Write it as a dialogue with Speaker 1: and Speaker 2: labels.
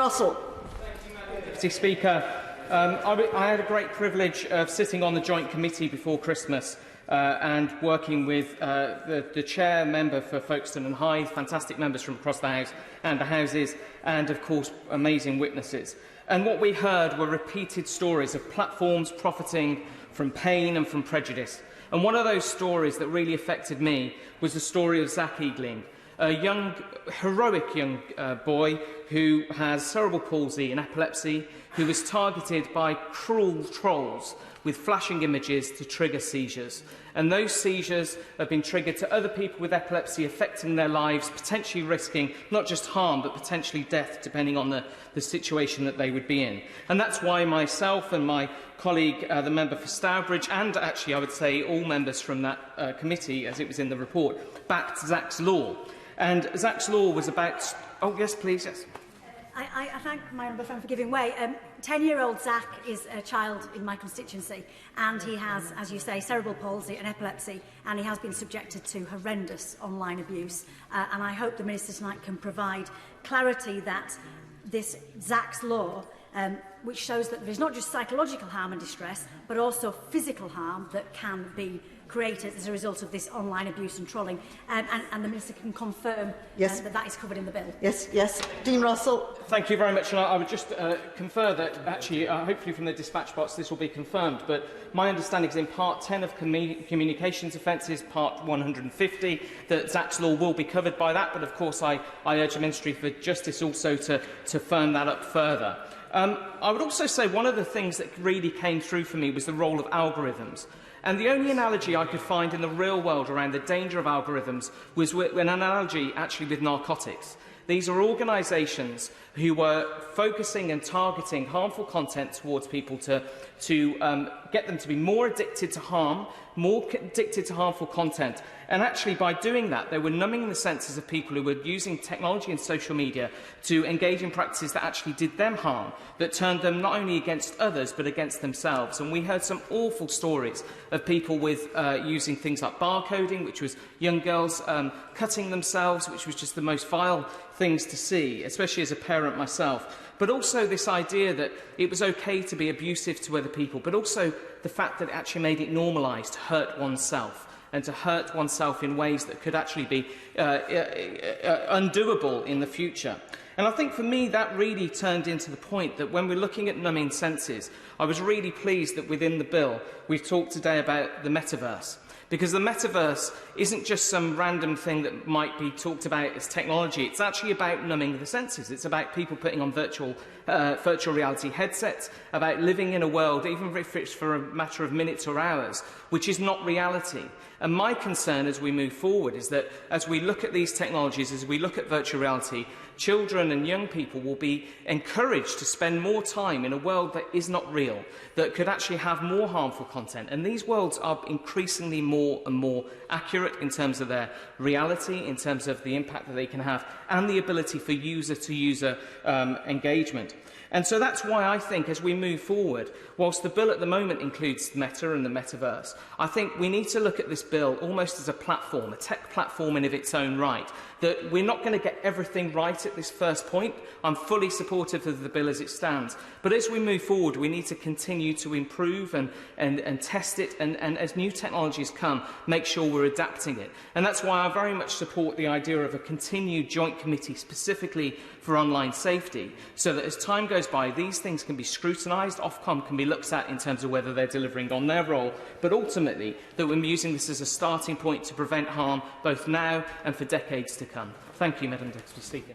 Speaker 1: Russell.
Speaker 2: Mr. Speaker, I had a great privilege of sitting on the Joint Committee before Christmas and working with the Chair member for Folkestone and Hythe, fantastic members from across the House and the Houses, and of course amazing witnesses. And what we heard were repeated stories of platforms profiting from pain and from prejudice. And one of those stories that really affected me was the story of Zach Eagling, a heroic young boy who has cerebral palsy and epilepsy, who was targeted by cruel trolls with flashing images to trigger seizures. And those seizures have been triggered to other people with epilepsy, affecting their lives, potentially risking not just harm, but potentially death, depending on the situation that they would be in. And that's why myself and my colleague, the member for Stourbridge, and actually I would say all members from that committee, as it was in the report, backed Zach's Law. And Zach's Law was about... Oh, yes, please, yes.
Speaker 3: I thank my honourable friend for giving way. 10-year-old Zach is a child in my constituency, and he has, as you say, cerebral palsy and epilepsy, and he has been subjected to horrendous online abuse. And I hope the Minister tonight can provide clarity that this Zach's Law, which shows that there is not just psychological harm and distress, but also physical harm that can be created as a result of this online abuse and trolling, and the Minister can confirm that is covered in the bill.
Speaker 1: Yes. Dean Russell.
Speaker 2: Thank you very much. And I would just confer that, actually, hopefully from the dispatch box this will be confirmed, but my understanding is in Part 10 of Communications Offences, Part 150, that Zach's Law will be covered by that, but of course I urge the Ministry for Justice also to firm that up further. I would also say one of the things that really came through for me was the role of algorithms. And the only analogy I could find in the real world around the danger of algorithms was an analogy actually with narcotics. These are organisations who were focusing and targeting harmful content towards people to get them to be more addicted to harm, more addicted to harmful content. And actually, by doing that, they were numbing the senses of people who were using technology and social media to engage in practices that actually did them harm, that turned them not only against others, but against themselves. And we heard some awful stories of people with using things like barcoding, which was young girls cutting themselves, which was just the most vile things to see, especially as a parent myself. But also this idea that it was okay to be abusive to other people, but also the fact that it actually made it normalised to hurt oneself, and to hurt oneself in ways that could actually be undoable in the future. And I think for me that really turned into the point that when we're looking at numbing senses, I was really pleased that within the bill we've talked today about the metaverse. Because the metaverse isn't just some random thing that might be talked about as technology. It's actually about numbing the senses. It's about people putting on virtual reality headsets, about living in a world, even if it's for a matter of minutes or hours, which is not reality. And my concern as we move forward is that as we look at these technologies, as we look at virtual reality, children and young people will be encouraged to spend more time in a world that is not real, that could actually have more harmful content. And these worlds are increasingly more and more accurate in terms of their reality, in terms of the impact that they can have, and the ability for user-to-user engagement. And so that's why I think, as we move forward, whilst the bill at the moment includes Meta and the metaverse, I think we need to look at this bill almost as a platform, a tech platform in of its own right, that we're not going to get everything right at this first point. I'm fully supportive of the bill as it stands. But as we move forward, we need to continue to improve and test it, and as new technologies come, make sure we're adapting it. And that's why I very much support the idea of a continued joint committee specifically for online safety, so that as time goes by, these things can be scrutinised, Ofcom can be looked at in terms of whether they're delivering on their role, but ultimately that we're using this as a starting point to prevent harm both now and for decades to come. Thank you, Madam Deputy Speaker.